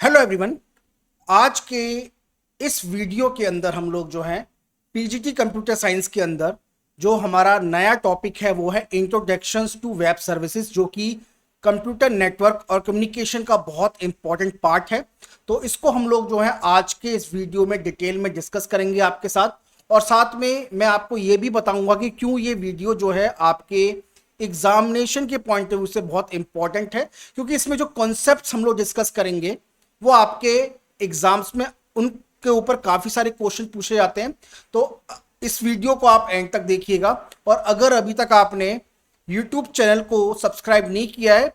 Hello everyone. आज के इस वीडियो के अंदर हम लोग जो है पीजीटी कंप्यूटर साइंस के अंदर जो हमारा नया टॉपिक है वो है इंट्रोडक्शंस टू वेब सर्विसेज, जो कि कंप्यूटर नेटवर्क और कम्युनिकेशन का बहुत इंपॉर्टेंट पार्ट है। तो इसको हम लोग जो है आज के इस वीडियो में डिटेल में डिस्कस करेंगे आपके साथ, और साथ में मैं आपको ये भी बताऊंगा कि क्यों ये वीडियो जो है आपके एग्जामिनेशन के पॉइंट ऑफ व्यू से बहुत इंपॉर्टेंट है, क्योंकि इसमें जो कॉन्सेप्ट्स हम लोग डिस्कस करेंगे वो आपके एग्जाम्स में उनके ऊपर काफी सारे क्वेश्चन पूछे जाते हैं। तो इस वीडियो को आप एंड तक देखिएगा, और अगर अभी तक आपने यूट्यूब चैनल को सब्सक्राइब नहीं किया है,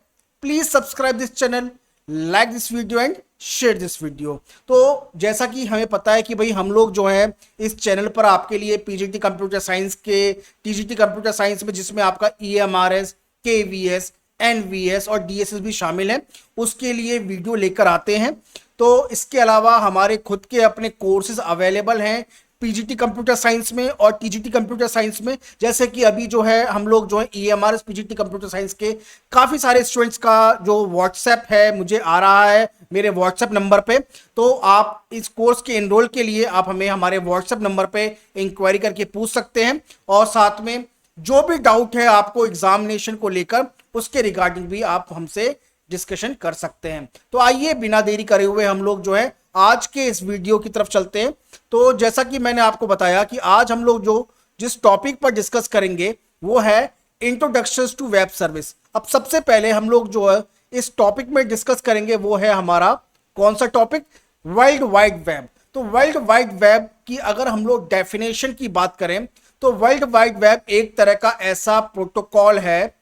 please subscribe this channel, like this video and share this video. तो जैसा कि हमें पता है कि भाई हम लोग जो है इस चैनल पर आपके लिए पीजीटी कंप्यूटर साइंस के टीजीटी कंप्यूटर साइंस में, जिसमें आपका ईएमआरएस, केवीएस, एनवीएस और डीएसएस भी शामिल है, उसके लिए वीडियो लेकर आते हैं। तो इसके अलावा हमारे खुद के अपने कोर्सेज अवेलेबल हैं पीजीटी कंप्यूटर साइंस में और टीजीटी कंप्यूटर साइंस में। जैसे कि अभी जो है हम लोग जो है ईएमआरएस पीजीटी कंप्यूटर साइंस के काफ़ी सारे स्टूडेंट्स का जो व्हाट्सएप है मुझे आ रहा है मेरे व्हाट्सएप नंबर पे। तो आप इस कोर्स के एनरोल के लिए आप हमें हमारे व्हाट्सएप नंबर पे इंक्वायरी करके पूछ सकते हैं, और साथ में जो भी डाउट है आपको एग्जामिनेशन को लेकर उसके रिगार्डिंग भी आप हमसे डिस्कशन कर सकते हैं। तो आइए बिना देरी करे हुए हम लोग जो है आज के इस वीडियो की तरफ चलते हैं। तो जैसा कि मैंने आपको बताया कि आज हम लोग जो जिस टॉपिक पर डिस्कस करेंगे वो है इंट्रोडक्शंस टू वेब सर्विस। अब सबसे पहले हम लोग जो है इस टॉपिक में डिस्कस करेंगे वो है हमारा कौन सा टॉपिक, वर्ल्ड वाइड वेब। तो वर्ल्ड वाइड वेब की अगर हम लोग डेफिनेशन की बात करें तो वर्ल्ड वाइड वेब एक तरह का ऐसा प्रोटोकॉल है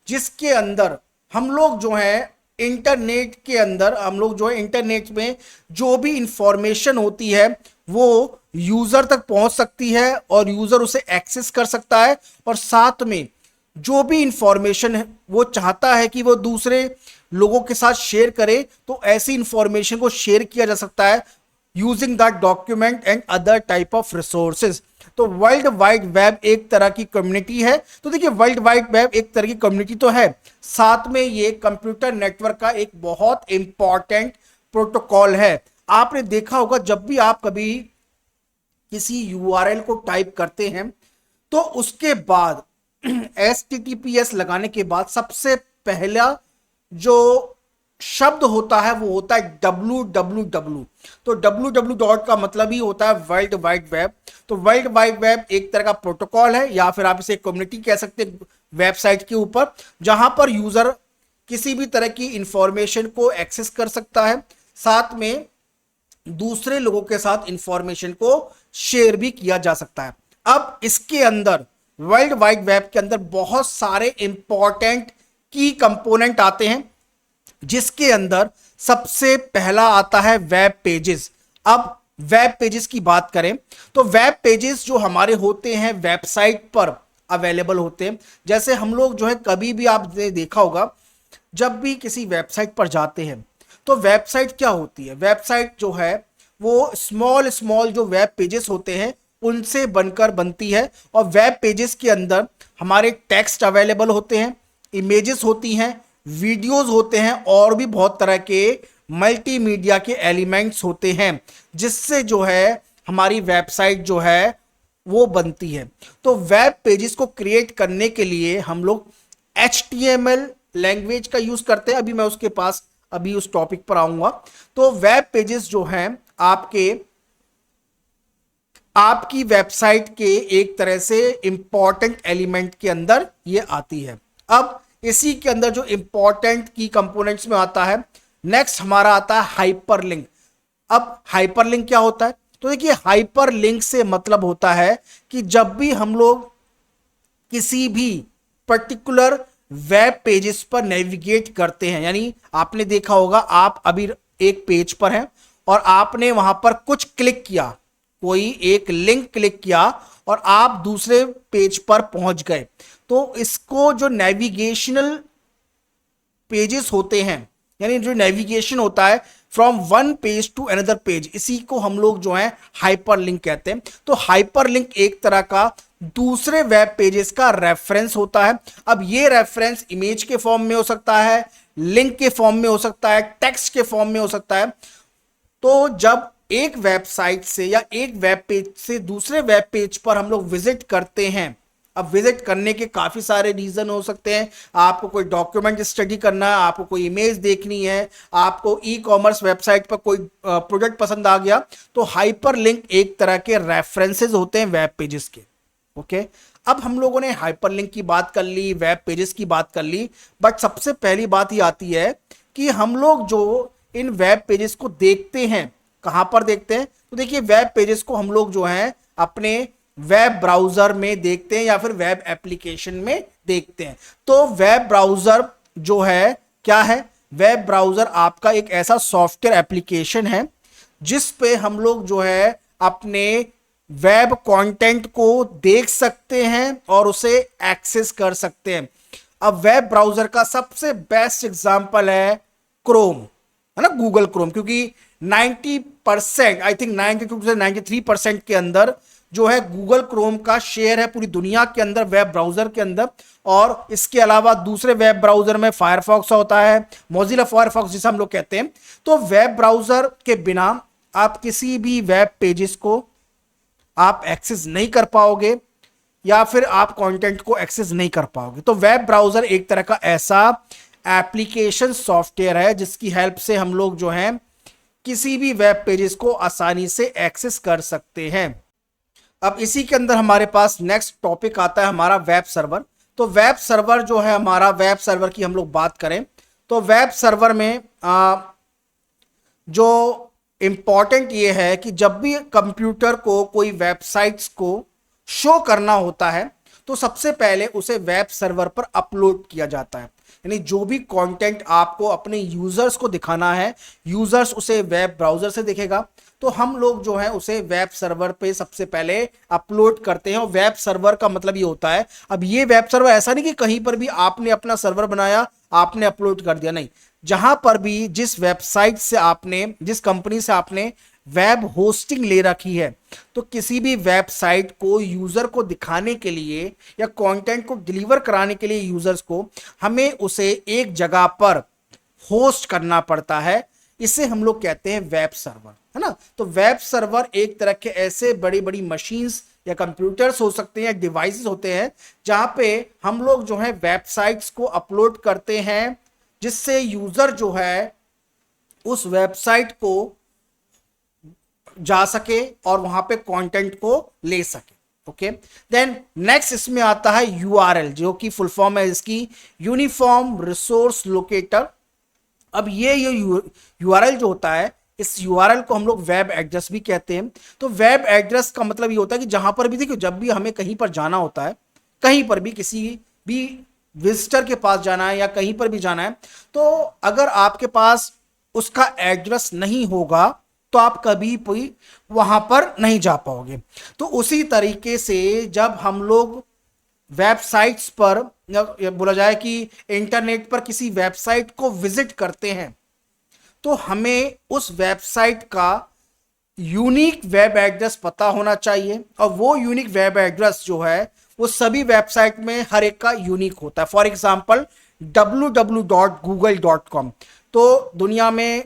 जिसके अंदर हम लोग जो है इंटरनेट के अंदर हम लोग जो है इंटरनेट में जो भी इंफॉर्मेशन होती है वो यूजर तक पहुंच सकती है और यूजर उसे एक्सेस कर सकता है, और साथ में जो भी इंफॉर्मेशन है वो चाहता है कि वो दूसरे लोगों के साथ शेयर करे, तो ऐसी इंफॉर्मेशन को शेयर किया जा सकता है using that document and other type of resources. तो वर्ल्ड वाइड वेब एक तरह की कम्युनिटी है। तो देखिए वर्ल्ड वाइड वेब एक तरह की कम्युनिटी तो है, साथ में ये कंप्यूटर नेटवर्क का एक बहुत इंपॉर्टेंट प्रोटोकॉल है। आपने देखा होगा जब भी आप कभी किसी यूआरएल को टाइप करते हैं तो उसके बाद HTTPS लगाने के बाद सबसे पहला जो शब्द होता है वो होता है www। तो www डॉट का मतलब ही होता है वर्ल्ड वाइड वेब। तो वर्ल्ड वाइड वेब एक तरह का प्रोटोकॉल है, या फिर आप इसे कम्युनिटी कह सकते हैं वेबसाइट के ऊपर, जहां पर यूजर किसी भी तरह की इंफॉर्मेशन को एक्सेस कर सकता है, साथ में दूसरे लोगों के साथ इंफॉर्मेशन को शेयर भी किया जा सकता है। अब इसके अंदर वर्ल्ड वाइड वेब के अंदर बहुत सारे इंपॉर्टेंट की कंपोनेंट आते हैं, जिसके अंदर सबसे पहला आता है वेब पेजेस। अब वेब पेजेस की बात करें तो वेब पेजेस जो हमारे होते हैं वेबसाइट पर अवेलेबल होते हैं। जैसे हम लोग जो है कभी भी आपने देखा होगा जब भी किसी वेबसाइट पर जाते हैं तो वेबसाइट क्या होती है, वेबसाइट जो है वो स्मॉल स्मॉल जो वेब पेजेस होते हैं उनसे बनकर बनती है, और वेब पेजेस के अंदर हमारे टेक्स्ट अवेलेबल होते हैं, इमेजेस होती हैं, वीडियोस होते हैं, और भी बहुत तरह के मल्टीमीडिया के एलिमेंट्स होते हैं, जिससे जो है हमारी वेबसाइट जो है वो बनती है। तो वेब पेजेस को क्रिएट करने के लिए हम लोग HTML लैंग्वेज का यूज करते हैं। अभी मैं उसके पास अभी उस टॉपिक पर आऊंगा। तो वेब पेजेस जो हैं आपकी वेबसाइट के एक तरह से इंपॉर्टेंट एलिमेंट के अंदर ये आती है। अब इसी के अंदर जो इंपॉर्टेंट की कंपोनेंट्स में आता है, नेक्स्ट हमारा आता है हाइपरलिंक। अब हाइपरलिंक क्या होता है, तो देखिए हाइपरलिंक से मतलब होता है कि जब भी हम लोग किसी भी पर्टिकुलर वेब पेजेस पर नेविगेट करते हैं, यानी आपने देखा होगा आप अभी एक पेज पर हैं और आपने वहां पर कुछ क्लिक किया, कोई एक लिंक क्लिक किया और आप दूसरे पेज पर पहुंच गए, तो इसको जो नेविगेशनल पेजेस होते हैं, यानी जो नेविगेशन होता है from one page to another page, इसी को हम लोग जो है हाइपरलिंक कहते हैं। तो हाइपरलिंक एक तरह का दूसरे वेब पेजेस का रेफरेंस होता है। अब ये रेफरेंस इमेज के फॉर्म में हो सकता है, लिंक के फॉर्म में हो सकता है, टेक्स्ट के फॉर्म में हो सकता है। तो जब एक वेबसाइट से या एक वेब पेज से दूसरे वेब पेज पर हम लोग विजिट करते हैं, अब विजिट करने के काफी सारे रीजन हो सकते हैं। आपको कोई डॉक्यूमेंट स्टडी करना है, आपको कोई इमेज देखनी है, आपको ई कॉमर्स वेबसाइट पर कोई प्रोडक्ट पसंद आ गया, तो हाइपर लिंक एक तरह के रेफरेंसेस होते हैं वेब पेजेस के। ओके, अब हम लोगों ने हाइपर लिंक की बात कर ली, वेब पेजेस की बात कर ली, बट सबसे पहली बात ये आती है कि हम लोग जो इन वेब पेजेस को देखते हैं, कहां पर देखते हैं? तो देखिए, वेब पेजेस को हम लोग जो है अपने वेब ब्राउजर में देखते हैं या फिर वेब एप्लीकेशन में देखते हैं। तो वेब ब्राउजर जो है क्या है? वेब ब्राउजर आपका एक ऐसा सॉफ्टवेयर एप्लीकेशन है जिस पे हम लोग जो है अपने वेब कंटेंट को देख सकते हैं और उसे एक्सेस कर सकते हैं। अब वेब ब्राउजर का सबसे बेस्ट एग्जांपल है क्रोम, है ना, गूगल क्रोम, क्योंकि 90% आई थिंक 92 से 93% के अंदर जो है गूगल क्रोम का शेयर है पूरी दुनिया के अंदर वेब ब्राउजर के अंदर। और इसके अलावा दूसरे वेब ब्राउजर में फायरफॉक्स होता है, मोजिला फायरफॉक्स जिसे हम लोग कहते हैं। तो वेब ब्राउजर के बिना आप किसी भी वेब पेजेस को आप एक्सेस नहीं कर पाओगे या फिर आप कंटेंट को एक्सेस नहीं कर पाओगे। तो वेब ब्राउजर एक तरह का ऐसा एप्लीकेशन सॉफ्टवेयर है जिसकी हेल्प से हम लोग जो है किसी भी वेब पेजेस को आसानी से एक्सेस कर सकते हैं। अब इसी के अंदर हमारे पास नेक्स्ट टॉपिक आता है हमारा वेब सर्वर। तो वेब सर्वर जो है हमारा, वेब सर्वर की हम लोग बात करें तो वेब सर्वर में जो इंपॉर्टेंट ये है कि जब भी कंप्यूटर को कोई वेबसाइट्स को शो करना होता है तो सबसे पहले उसे वेब सर्वर पर अपलोड किया जाता है। यानी जो भी कंटेंट आपको अपने यूजर्स को दिखाना है, यूजर्स उसे वेब ब्राउजर से देखेगा, तो हम लोग जो है उसे वेब सर्वर पे सबसे पहले अपलोड करते हैं। और वेब सर्वर का मतलब ये होता है, अब ये वेब सर्वर ऐसा नहीं कि कहीं पर भी आपने अपना सर्वर बनाया, आपने अपलोड कर दिया, नहीं, जहां पर भी जिस वेबसाइट से आपने, जिस कंपनी से आपने वेब होस्टिंग ले रखी है, तो किसी भी वेबसाइट को यूजर को दिखाने के लिए या कंटेंट को डिलीवर कराने के लिए यूजर्स को हमें उसे एक जगह पर होस्ट करना पड़ता है। इसे हम लोग कहते हैं वेब सर्वर, है ना। तो वेब सर्वर एक तरह के ऐसे बड़ी बड़ी मशीन्स या कंप्यूटर्स हो सकते हैं या डिवाइसेस होते हैं जहां पे हम लोग जो है वेबसाइट्स को अपलोड करते हैं, जिससे यूजर जो है उस वेबसाइट को जा सके और वहां पे कंटेंट को ले सके। ओके, देन नेक्स्ट इसमें आता है यूआरएल, जो कि फुल फॉर्म है इसकी यूनिफॉर्म रिसोर्स लोकेटर। अब ये यूआरएल जो होता है, इस यूआरएल को हम लोग वेब एड्रेस भी कहते हैं। तो वेब एड्रेस का मतलब ये होता है कि जहां पर भी, देखिए, जब भी हमें कहीं पर जाना होता है, कहीं पर भी किसी भी विजिटर के पास जाना है या कहीं पर भी जाना है, तो अगर आपके पास उसका एड्रेस नहीं होगा तो आप कभी भी वहां पर नहीं जा पाओगे। तो उसी तरीके से जब हम लोग वेबसाइट्स पर, बोला जाए कि इंटरनेट पर किसी वेबसाइट को विजिट करते हैं, तो हमें उस वेबसाइट का यूनिक वेब एड्रेस पता होना चाहिए। और वो यूनिक वेब एड्रेस जो है वो सभी वेबसाइट में हर एक का यूनिक होता है। फॉर एग्जांपल www.google.com, तो दुनिया में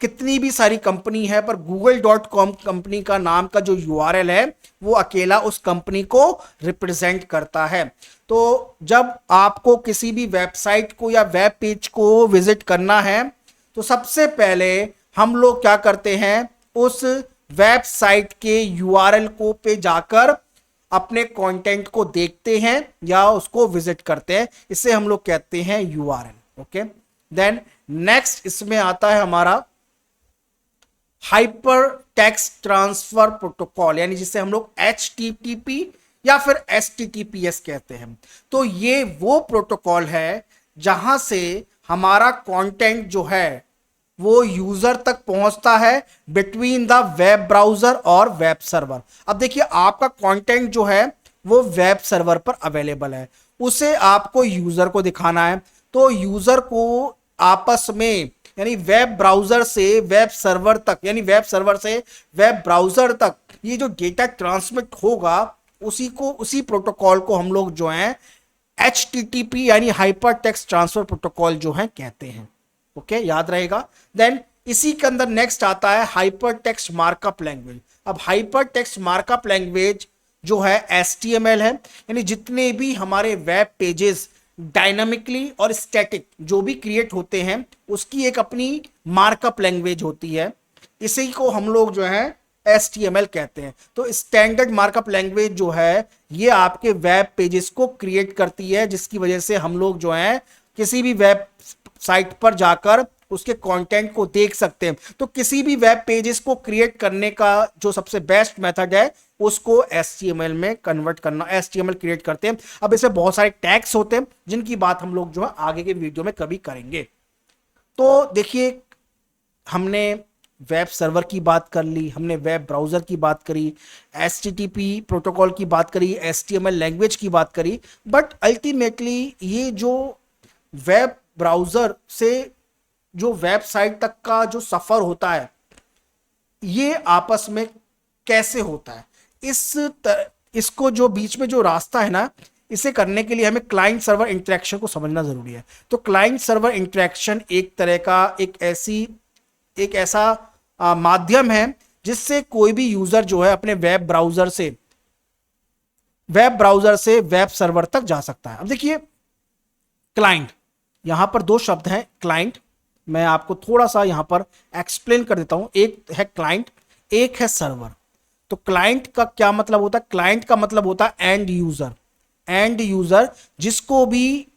कितनी भी सारी कंपनी है, पर google.com कंपनी का नाम का जो यूआरएल है वो अकेला उस कंपनी को रिप्रेजेंट करता है। तो जब आपको किसी भी वेबसाइट को या वेब पेज को विजिट करना है तो सबसे पहले हम लोग क्या करते हैं, उस वेबसाइट के यूआरएल को पे जाकर अपने कंटेंट को देखते हैं या उसको विजिट करते हैं। इसे हम लोग कहते हैं यूआरएल। ओके, देन नेक्स्ट इसमें आता है हमारा हाइपर टेक्स्ट ट्रांसफर प्रोटोकॉल, यानी जिसे हम लोग HTTP या फिर HTTPS कहते हैं। तो ये वो प्रोटोकॉल है जहां से हमारा कंटेंट जो है वो यूजर तक पहुंचता है बिटवीन द वेब ब्राउजर और वेब सर्वर। अब देखिए, आपका कंटेंट जो है वो वेब सर्वर पर अवेलेबल है, उसे आपको यूजर को दिखाना है। तो यूजर को आपस में, यानी वेब ब्राउजर से वेब सर्वर तक, यानी वेब सर्वर से वेब ब्राउजर तक ये जो डेटा ट्रांसमिट होगा, उसी प्रोटोकॉल को हम लोग जो है HTTP यानी हाइपर टेक्स्ट ट्रांसफर प्रोटोकॉल जो है कहते हैं। ओके, याद रहेगा। देन इसी के अंदर नेक्स्ट आता है हाइपर टेक्स्ट मार्कअप लैंग्वेज। अब हाइपर टेक्स्ट मार्कअप लैंग्वेज जो है HTML है, यानी जितने भी हमारे वेब पेजेस डायनामिकली और स्टैटिक जो भी क्रिएट होते हैं उसकी एक अपनी मार्कअप लैंग्वेज होती है, इसी को हम लोग जो है HTML कहते हैं। तो स्टैंडर्ड मार्कअप लैंग्वेज जो है ये आपके वेब पेजेस को क्रिएट करती है, जिसकी वजह से हम लोग जो है किसी भी वेब साइट पर जाकर उसके कंटेंट को देख सकते हैं। तो किसी भी वेब पेजेस को क्रिएट करने का जो सबसे बेस्ट मेथड है उसको HTML में कन्वर्ट करना, HTML क्रिएट करते हैं। अब इसमें बहुत सारे टैग्स होते हैं जिनकी बात हम लोग जो है आगे के वीडियो में कभी करेंगे। तो देखिए, हमने वेब सर्वर की बात कर ली, हमने वेब ब्राउजर की बात करी, HTTP प्रोटोकॉल की बात करी, HTML लैंग्वेज की बात करी, बट अल्टीमेटली ये जो वेब ब्राउजर से जो वेबसाइट तक का जो सफर होता है ये आपस में कैसे होता है, इसको जो बीच में जो रास्ता है ना, इसे करने के लिए हमें क्लाइंट सर्वर इंटरेक्शन को समझना जरूरी है। तो क्लाइंट सर्वर इंटरेक्शन एक तरह का एक ऐसा माध्यम है जिससे कोई भी यूजर जो है अपने वेब ब्राउजर से वेब सर्वर तक जा सकता है। अब देखिए, क्लाइंट, यहां पर दो शब्द हैं क्लाइंट, मैं आपको थोड़ा सा यहां पर एक्सप्लेन कर देता हूं। एक है क्लाइंट, एक है सर्वर। तो क्लाइंट का क्या मतलब होता है? क्लाइंट का मतलब होता है एंड यूजर जिसको भी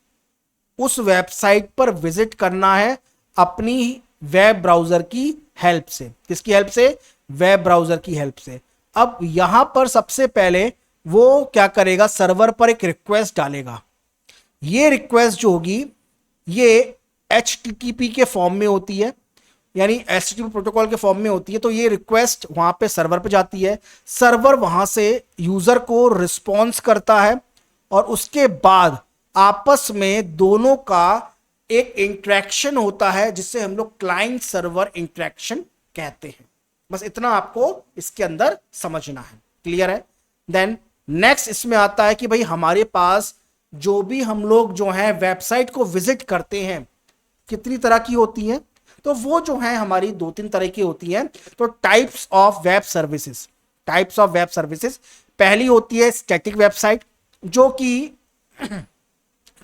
उस वेबसाइट पर विजिट करना है अपनी वेब ब्राउजर की हेल्प से। किसकी हेल्प से? वेब ब्राउजर की हेल्प से। अब यहां पर सबसे पहले वो क्या करेगा, सर्वर पर एक रिक्वेस्ट डालेगा। ये रिक्वेस्ट जो होगी ये HTTP के फॉर्म में होती है, यानी HTTP प्रोटोकॉल के फॉर्म में होती है। तो ये रिक्वेस्ट वहां पे सर्वर पे जाती है, सर्वर वहां से यूजर को रिस्पॉन्स करता है और उसके बाद आपस में दोनों का एक इंटरेक्शन होता है जिससे हम लोग क्लाइंट सर्वर इंटरेक्शन कहते हैं। बस इतना आपको इसके अंदर समझना है। क्लियर है? देन नेक्स्ट इसमें आता है कि भाई हमारे पास जो भी हम लोग जो है वेबसाइट को विजिट करते हैं कितनी तरह की होती हैं, तो वो जो है हमारी 2-3 तरह की होती हैं। तो टाइप्स ऑफ वेब सर्विसेज, पहली होती है स्टैटिक वेबसाइट जो कि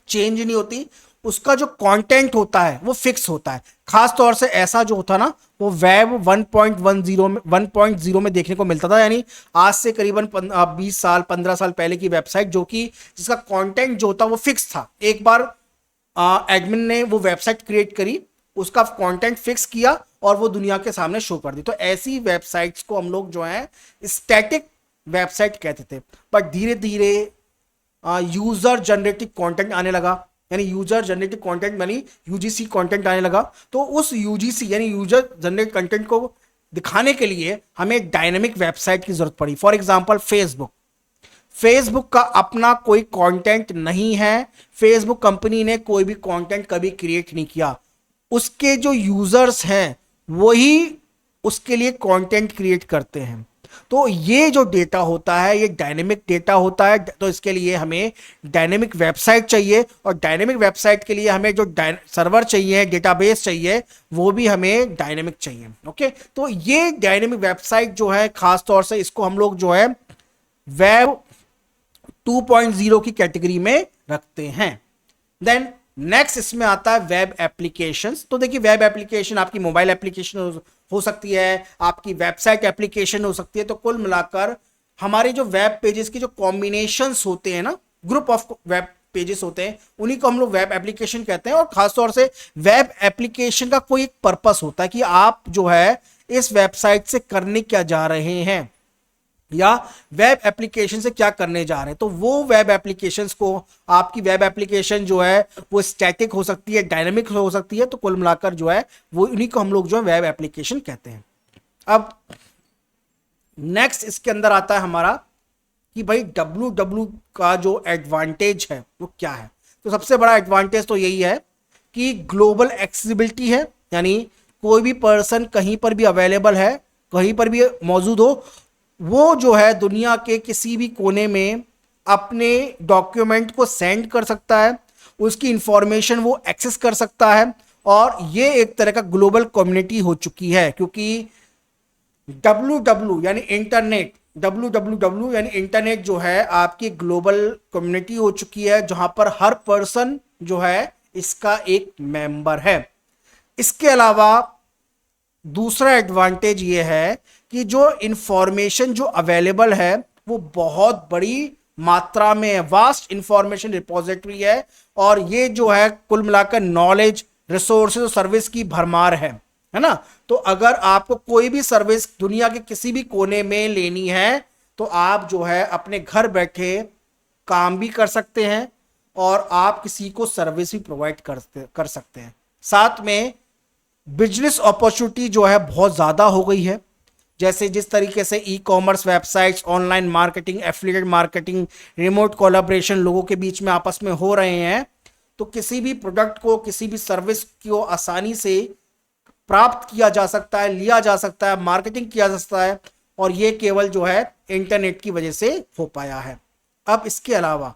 चेंज नहीं होती, उसका जो कंटेंट होता है वो फिक्स होता है। खास तौर से ऐसा जो होता ना वो वेब 1.0 में देखने को मिलता था, यानी आज से करीबन 20 साल 15 साल पहले की वेबसाइट जो कि जिसका कंटेंट जो होता वो फिक्स था। एक बार एडमिन ने वो वेबसाइट क्रिएट करी, उसका कंटेंट फिक्स किया और वो दुनिया के सामने शो कर दी। तो ऐसी वेबसाइट्स को हम लोग जो है स्टैटिक वेबसाइट कहते थे। पर धीरे धीरे यूजर जनरेटेड कंटेंट आने लगा, यानी यूजर जनरेटेड कंटेंट यानी UGC कंटेंट आने लगा। तो उस UGC यानी यूजर जनरेटेड कंटेंट को दिखाने के लिए हमें डायनेमिक वेबसाइट की जरूरत पड़ी। फॉर एग्जांपल फेसबुक का अपना कोई कंटेंट नहीं है, फेसबुक कंपनी ने कोई भी कंटेंट कभी क्रिएट नहीं किया, उसके जो यूजर्स हैं वही उसके लिए कंटेंट क्रिएट करते हैं। तो ये जो डेटा होता है ये डायनेमिक डेटा होता है। तो इसके लिए हमें डायनेमिक वेबसाइट चाहिए और डायनेमिक वेबसाइट के लिए हमें जो सर्वर चाहिए, डेटाबेस चाहिए, वो भी हमें डायनेमिक चाहिए। ओके, तो ये डायनेमिक वेबसाइट जो है खास तौर से इसको हम लोग जो है वेब 2.0 की कैटेगरी में रखते हैं। देन नेक्स्ट इसमें आता है वेब एप्लीकेशंस। तो देखिए, वेब एप्लीकेशन आपकी मोबाइल एप्लीकेशन हो सकती है, आपकी वेबसाइट एप्लीकेशन हो सकती है। तो कुल मिलाकर हमारे जो वेब पेजेस के जो कॉम्बिनेशंस होते हैं ना, ग्रुप ऑफ वेब पेजेस होते हैं, उन्हीं को हम लोग वेब एप्लीकेशन कहते हैं। और खासतौर से वेब एप्लीकेशन का कोई एक पर्पस होता है कि आप जो है इस वेबसाइट से करने क्या जा रहे हैं या वेब एप्लीकेशन से क्या करने जा रहे हैं। तो वो वेब एप्लीकेशंस को, आपकी वेब एप्लीकेशन जो है वो स्टैटिक हो सकती है, डायनामिक हो सकती है। तो कुल मिलाकर जो है वो उन्हीं को हम लोग जो है वेब एप्लीकेशन कहते हैं। अब नेक्स्ट इसके अंदर आता है हमारा कि भाई WW का जो एडवांटेज है वो क्या है। तो सबसे बड़ा एडवांटेज तो यही है कि ग्लोबल एक्सेसिबिलिटी है, यानी कोई भी पर्सन कहीं पर भी अवेलेबल है, कहीं पर भी मौजूद हो, वो जो है दुनिया के किसी भी कोने में अपने डॉक्यूमेंट को सेंड कर सकता है, उसकी इंफॉर्मेशन वो एक्सेस कर सकता है, और ये एक तरह का ग्लोबल कम्युनिटी हो चुकी है, क्योंकि डब्ल्यू यानी इंटरनेट, डब्ल्यू यानी इंटरनेट जो है आपकी ग्लोबल कम्युनिटी हो चुकी है, जहां पर हर पर्सन जो है इसका एक मेंबर है। इसके अलावा दूसरा एडवांटेज ये है कि जो इंफॉर्मेशन जो अवेलेबल है वो बहुत बड़ी मात्रा में है, वास्ट इंफॉर्मेशन रिपोजिटरी है, और ये जो है कुल मिलाकर नॉलेज, रिसोर्सेज और सर्विस की भरमार है ना। तो अगर आपको कोई भी सर्विस दुनिया के किसी भी कोने में लेनी है तो आप जो है अपने घर बैठे काम भी कर सकते हैं, और आप किसी को सर्विस भी प्रोवाइड कर सकते हैं। साथ में बिजनेस अपॉर्चुनिटी जो है बहुत ज़्यादा हो गई है, जैसे जिस तरीके से e commerce websites, online marketing, affiliate marketing, remote collaboration लोगों के बीच में आपस में हो रहे हैं, तो किसी भी प्रोडक्ट को, किसी भी सर्विस को आसानी से प्राप्त किया जा सकता है, लिया जा सकता है, मार्केटिंग किया जा सकता है, और ये केवल जो है इंटरनेट की वजह से हो पाया है। अब इसके अलावा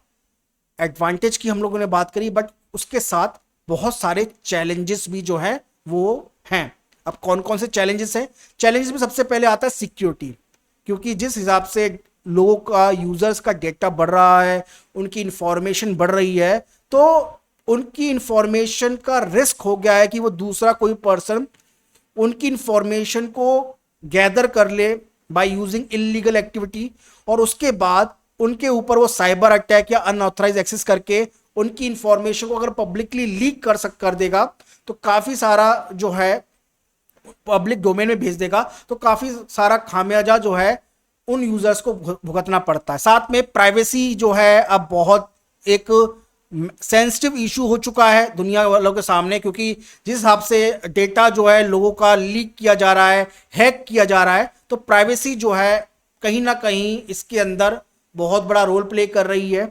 एडवांटेज की हम लोगों ने बात करी, बट उसके साथ बहुत सारे चैलेंजेस भी जो है वो हैं। अब कौन कौन से चैलेंजेस हैं? चैलेंजेस में सबसे पहले आता है सिक्योरिटी, क्योंकि जिस हिसाब से लोगों का, यूजर्स का डेटा बढ़ रहा है, उनकी इंफॉर्मेशन बढ़ रही है, तो उनकी इंफॉर्मेशन का रिस्क हो गया है कि वो दूसरा कोई पर्सन उनकी इंफॉर्मेशन को गैदर कर ले बाय यूजिंग इलीगल एक्टिविटी, और उसके बाद उनके ऊपर वो साइबर अटैक या अनऑथराइज एक्सेस करके उनकी इंफॉर्मेशन को अगर पब्लिकली लीक कर देगा, तो काफी सारा जो है पब्लिक डोमेन में भेज देगा, तो काफी सारा खामियाजा जो है उन यूजर्स को भुगतना पड़ता है। साथ में प्राइवेसी जो है अब बहुत एक सेंसिटिव इशू हो चुका है दुनिया वालों के सामने, क्योंकि जिस हिसाब से डेटा जो है लोगों का लीक किया जा रहा है, हैक किया जा रहा है, तो प्राइवेसी जो है कहीं ना कहीं इसके अंदर बहुत बड़ा रोल प्ले कर रही है।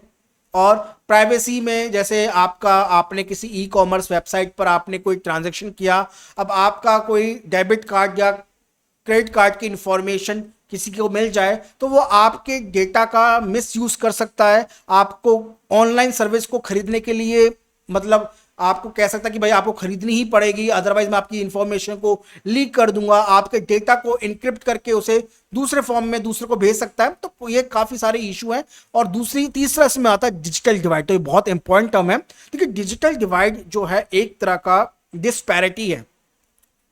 और प्राइवेसी में जैसे आपने किसी ई कॉमर्स वेबसाइट पर आपने कोई ट्रांजैक्शन किया, अब आपका कोई डेबिट कार्ड या क्रेडिट कार्ड की इंफॉर्मेशन किसी को मिल जाए, तो वो आपके डेटा का मिसयूज कर सकता है, आपको ऑनलाइन सर्विस को खरीदने के लिए, मतलब आपको कह सकता है कि भाई आपको खरीदनी ही पड़ेगी, अदरवाइज मैं आपकी इंफॉर्मेशन को लीक कर दूंगा, आपके डेटा को इनक्रिप्ट करके उसे दूसरे फॉर्म में दूसरे को भेज सकता है। तो ये काफी सारे इशू हैं। और तीसरा इसमें आता है डिजिटल डिवाइड। तो ये बहुत इंपॉर्टेंट टर्म है, क्योंकि डिजिटल डिवाइड जो है एक तरह का डिस्पैरिटी है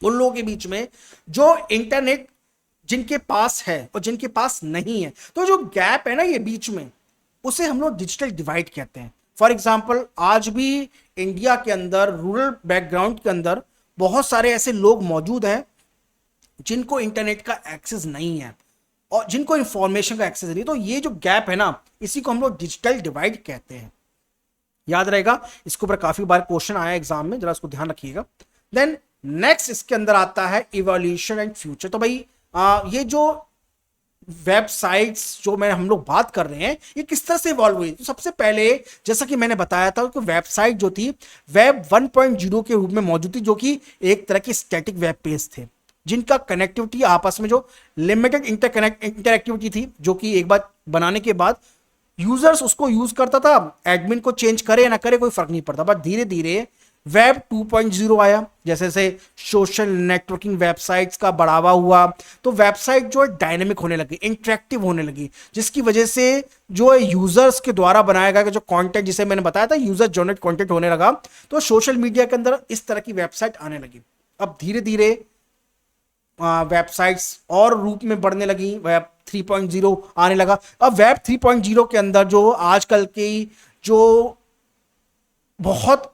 उन लोगों के बीच में जो इंटरनेट जिनके पास है और जिनके पास नहीं है। तो जो गैप है ना ये बीच में, उसे हम लोग डिजिटल डिवाइड कहते हैं। फॉर एग्जाम्पल, आज भी इंडिया के अंदर रूरल बैकग्राउंड के अंदर बहुत सारे ऐसे लोग मौजूद हैं जिनको इंटरनेट का एक्सेस नहीं है और जिनको इंफॉर्मेशन का एक्सेस नहीं। तो ये जो गैप है ना, इसी को हम लोग डिजिटल डिवाइड कहते हैं। याद रहेगा, इसके ऊपर काफी बार क्वेश्चन आया एग्जाम में, जरा इसको ध्यान रखिएगा। देन नेक्स्ट इसके अंदर आता है इवोल्यूशन एंड फ्यूचर। तो भाई ये जो वेबसाइट्स जो हम लोग बात कर रहे हैं, ये किस तरह से इवॉल्व हुई। तो सबसे पहले जैसा कि मैंने बताया था कि वेबसाइट जो थी वेब 1.0 के रूप में मौजूद थी, जो कि एक तरह की स्टैटिक वेब पेज थे जिनका कनेक्टिविटी आपस में जो लिमिटेड इंटरएक्टिविटी थी, जो कि एक बार बनाने के बाद यूजर्स उसको यूज करता था, एडमिन को चेंज करे ना करे कोई फर्क नहीं पड़ता। बट धीरे धीरे वेब 2.0 आया, जैसे से सोशल नेटवर्किंग वेबसाइट्स का बढ़ावा हुआ, तो वेबसाइट जो है डायनेमिक होने लगी, इंटरेक्टिव होने लगी, जिसकी वजह से जो है यूजर्स के द्वारा बनाया गया जो कंटेंट, जिसे मैंने बताया था यूजर जनरेट कंटेंट होने लगा, तो सोशल मीडिया के अंदर इस तरह की वेबसाइट आने लगी। अब धीरे धीरे वेबसाइट्स और रूप में बढ़ने लगी, वेब 3.0 आने लगा। अब वेब 3.0 के अंदर जो आजकल की जो बहुत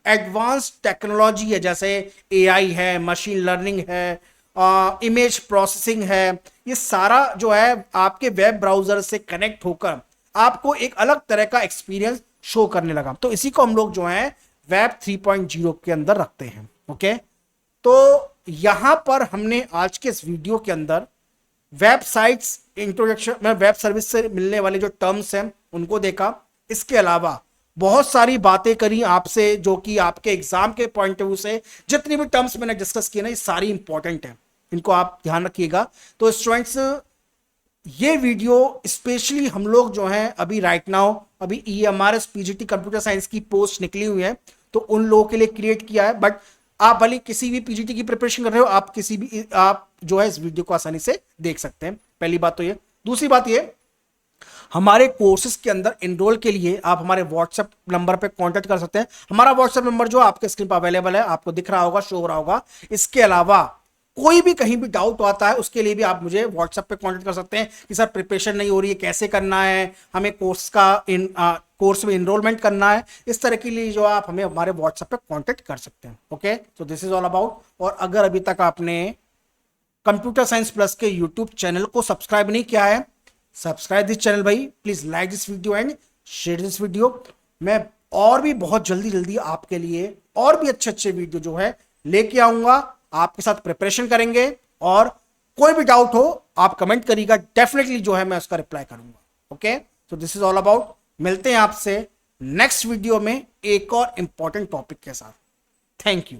एडवांस टेक्नोलॉजी है, जैसे एआई है, मशीन लर्निंग है, इमेज प्रोसेसिंग है, ये सारा जो है आपके वेब ब्राउजर से कनेक्ट होकर आपको एक अलग तरह का एक्सपीरियंस शो करने लगा। तो इसी को हम लोग जो है वेब 3.0 के अंदर रखते हैं। ओके, तो यहां पर हमने आज के इस वीडियो के अंदर वेबसाइट्स इंट्रोडक्शन में वेब सर्विस से मिलने वाले जो टर्म्स हैं उनको देखा। इसके अलावा बहुत सारी बातें करी आपसे, जो कि आपके एग्जाम के पॉइंट ऑफ व्यू से जितनी भी टर्म्स मैंने डिस्कस किए ना, ये सारी इंपॉर्टेंट है, इनको आप ध्यान रखिएगा। तो स्टूडेंट्स, ये वीडियो स्पेशली हम लोग जो हैं अभी राइट नाउ अभी EMRS PGT कंप्यूटर साइंस की पोस्ट निकली हुई है तो उन लोगों के लिए क्रिएट किया है। बट आप भले किसी भी PGT की प्रिपरेशन कर रहे हो, आप किसी भी आप जो है इस वीडियो को आसानी से देख सकते हैं। पहली बात तो ये। दूसरी बात ये, हमारे कोर्सेज के अंदर एनरोल के लिए आप हमारे व्हाट्सएप नंबर पे कांटेक्ट कर सकते हैं। हमारा व्हाट्सएप नंबर जो आपके स्क्रीन पर अवेलेबल है, आपको दिख रहा होगा, शो हो रहा होगा। इसके अलावा कोई भी कहीं भी डाउट आता है उसके लिए भी आप मुझे व्हाट्सएप पे कांटेक्ट कर सकते हैं कि सर प्रिपरेशन नहीं हो रही है, कैसे करना है, हमें कोर्स में इनरोलमेंट करना है, इस तरह के लिए जो आप हमें हमारे व्हाट्सएप पे कांटेक्ट कर सकते हैं। Okay, so this is all about. और अगर अभी तक आपने कंप्यूटर साइंस प्लस के यूट्यूब चैनल को सब्सक्राइब नहीं किया है, सब्सक्राइब दिस चैनल भाई, please like this video and share this video. मैं और भी बहुत जल्दी जल्दी आपके लिए और भी अच्छे अच्छे वीडियो जो है लेके आऊंगा, आपके साथ प्रिपरेशन करेंगे। और कोई भी डाउट हो आप कमेंट करिएगा, डेफिनेटली जो है मैं उसका रिप्लाई करूंगा। Okay, so this is all about. मिलते हैं आपसे नेक्स्ट वीडियो में एक और इंपॉर्टेंट टॉपिक के साथ। Thank you.